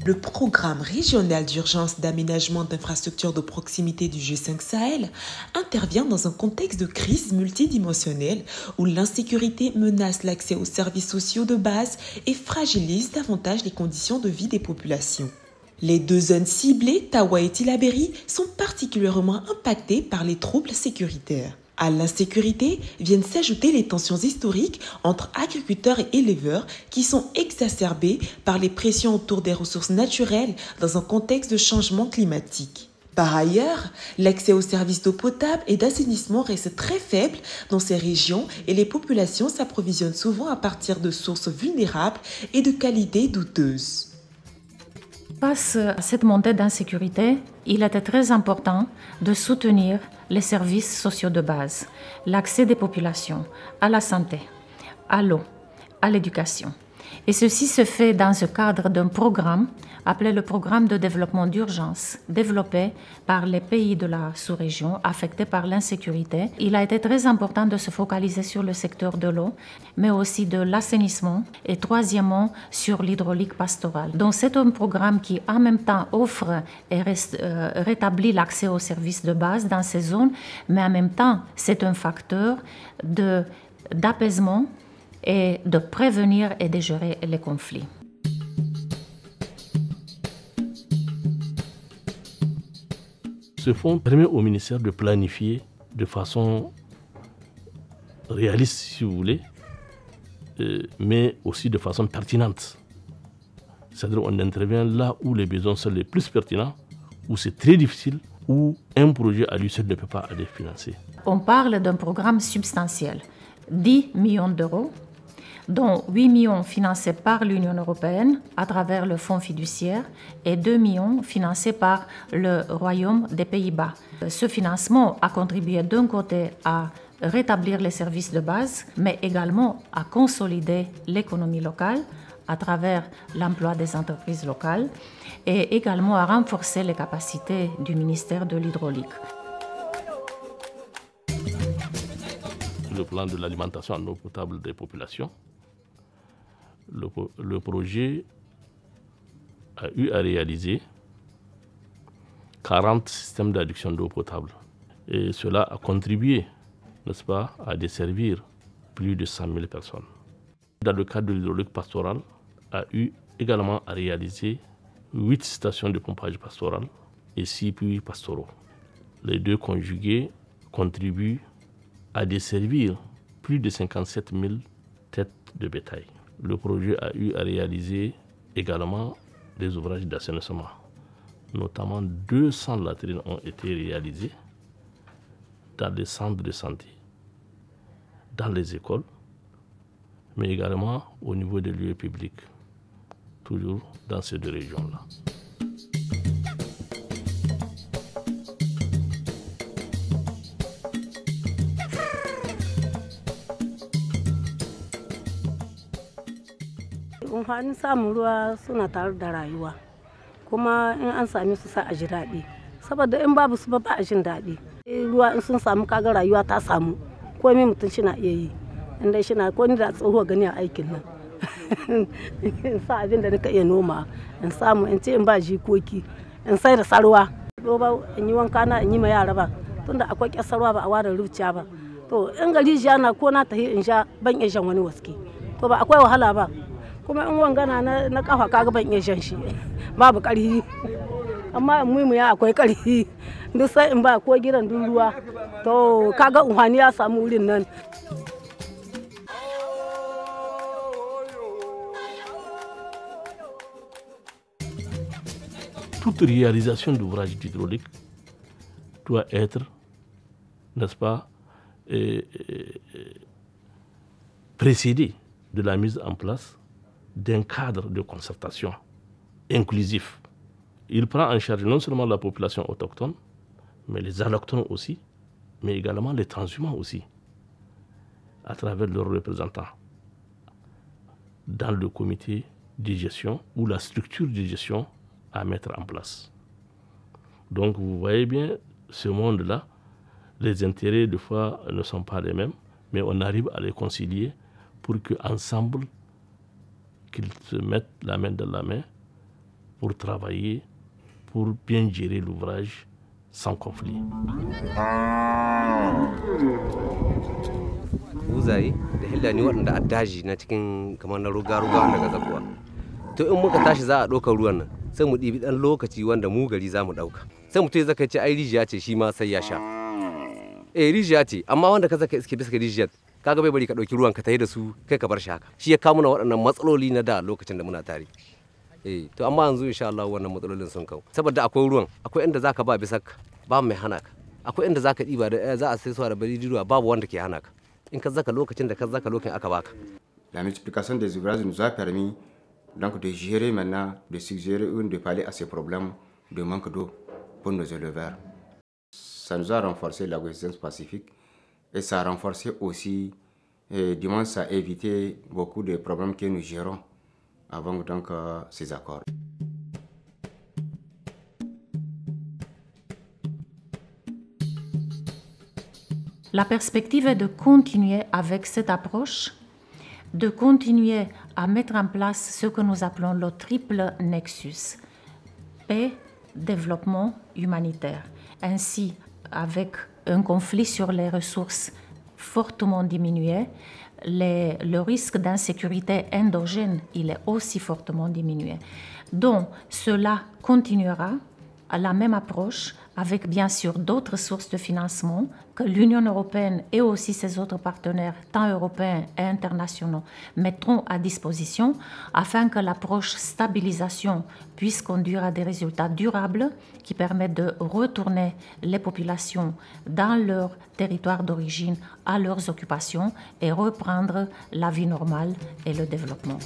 Le programme régional d'urgence d'aménagement d'infrastructures de proximité du G5 Sahel intervient dans un contexte de crise multidimensionnelle où l'insécurité menace l'accès aux services sociaux de base et fragilise davantage les conditions de vie des populations. Les deux zones ciblées, Tawa et Tillabéri, sont particulièrement impactées par les troubles sécuritaires. À l'insécurité viennent s'ajouter les tensions historiques entre agriculteurs et éleveurs qui sont exacerbées par les pressions autour des ressources naturelles dans un contexte de changement climatique. Par ailleurs, l'accès aux services d'eau potable et d'assainissement reste très faible dans ces régions et les populations s'approvisionnent souvent à partir de sources vulnérables et de qualité douteuse. Face à cette montée d'insécurité, il était très important de soutenir les services sociaux de base, l'accès des populations à la santé, à l'eau, à l'éducation. Et ceci se fait dans le cadre d'un programme appelé le programme de développement d'urgence, développé par les pays de la sous-région affectés par l'insécurité. Il a été très important de se focaliser sur le secteur de l'eau, mais aussi de l'assainissement et troisièmement sur l'hydraulique pastorale. Donc c'est un programme qui en même temps offre et rétablit l'accès aux services de base dans ces zones, mais en même temps c'est un facteur d'apaisement et de prévenir et de gérer les conflits. Ce fonds permet au ministère de planifier de façon réaliste, si vous voulez, mais aussi de façon pertinente. C'est-à-dire qu'on intervient là où les besoins sont les plus pertinents, où c'est très difficile, où un projet à lui seul ne peut pas aller financer. On parle d'un programme substantiel, 10 millions d'euros, dont 8 millions financés par l'Union européenne à travers le fonds fiduciaire et 2 millions financés par le Royaume des Pays-Bas. Ce financement a contribué d'un côté à rétablir les services de base, mais également à consolider l'économie locale à travers l'emploi des entreprises locales et également à renforcer les capacités du ministère de l'Hydraulique. Le plan de l'alimentation en eau potable des populations. Le projet a eu à réaliser 40 systèmes d'adduction d'eau potable. Et cela a contribué, n'est-ce pas, à desservir plus de 100 000 personnes. Dans le cadre de l'hydraulique pastorale, a eu également à réaliser 8 stations de pompage pastoral et 6 puits pastoraux. Les deux conjugués contribuent à desservir plus de 57 000 têtes de bétail. Le projet a eu à réaliser également des ouvrages d'assainissement. Notamment 200 latrines ont été réalisées dans les centres de santé, dans les écoles, mais également au niveau des lieux publics, toujours dans ces deux régions-là. Amfanin samun ruwa suna tare da rayuwa, kuma in an same su sa a ji daɗi, saboda in babu su ba a jin daɗi. Ruwa in sun samu kaga rayuwa ta samu, komai mutum shi na iya yi, inda shi na ko ni da tsohuwa gani a aikin nan. In sa abin da nika iya noma, in samu in ce in ba jikoki, in sai da sarwa. Ba in yi wanka na in yi ma yara ba, tunda akwai ƙyasarwa ba a ware ruciya ba. To in gari jiya na ko na tahi in sha ban iya shan wani waske. To ba akwai wahala ba. Kuma in wangana na kafa kaga ban iya shan shi babu ƙarfi, amma in mu ya akwai ƙarfi duk sai in ba ko gidan ruwa to kaga unhani ya samu wurin nan. Toute réalisation d'ouvrage hydraulique doit être, n'est-ce pas, précédée de la mise en place d'un cadre de concertation inclusif. Il prend en charge non seulement la population autochtone, mais les allochtones aussi, mais également les transhumants aussi, à travers leurs représentants dans le comité de gestion ou la structure de gestion à mettre en place. Donc vous voyez bien, ce monde-là, les intérêts des fois ne sont pas les mêmes, mais on arrive à les concilier pour qu'ensemble, qu'ils se mettent la main dans la main pour travailler, pour bien gérer l'ouvrage sans conflit. Buzaye da hillani waɗanda a daji na cikin kamar na ruga-ruga daga zakuwa. To in muka tashi za a ɗaukar ruwan nan sai mu ɗibi ɗan lokaci wanda mu gari za mu ɗauka. Sai mutum ya zaka ce ai rijiya ce shi ma sai ya sha. Rijiya ce amma wanda ka zaka iske bisa rijiyar kaga bai bari ka ɗauki ruwan ka tayi da su kai ka bar shi haka. Shi ya kawo mana waɗannan matsaloli na da lokacin da muna tare. To amma yanzu insha Allah wannan matsalolin sun kau. Saboda akwai ruwan, akwai inda zaka ba bisa ba mai hana ka. Akwai inda zaka ɗiba da za a sai suwa da bari ruwa babu wanda ke hana ka. In ka zaka lokacin da ka zaka lokacin aka baka. La multiplication des ouvrages nous a permis donc de gérer maintenant, de suggérer ou de parler à ces problèmes de manque d'eau pour nos éleveurs. Ça nous a renforcé la cohésion pacifique et ça a renforcé aussi, du moins ça a évité beaucoup de problèmes que nous gérons avant donc ces accords. La perspective est de continuer avec cette approche, de continuer à mettre en place ce que nous appelons le triple nexus, paix, développement, humanitaire. Ainsi, avec un conflit sur les ressources fortement diminué, le risque d'insécurité endogène il est aussi fortement diminué. Donc, cela continuera à la même approche avec bien sûr d'autres sources de financement que l'Union européenne et aussi ses autres partenaires, tant européens et internationaux, mettront à disposition afin que l'approche stabilisation puisse conduire à des résultats durables qui permettent de retourner les populations dans leur territoire d'origine, à leurs occupations et reprendre la vie normale et le développement.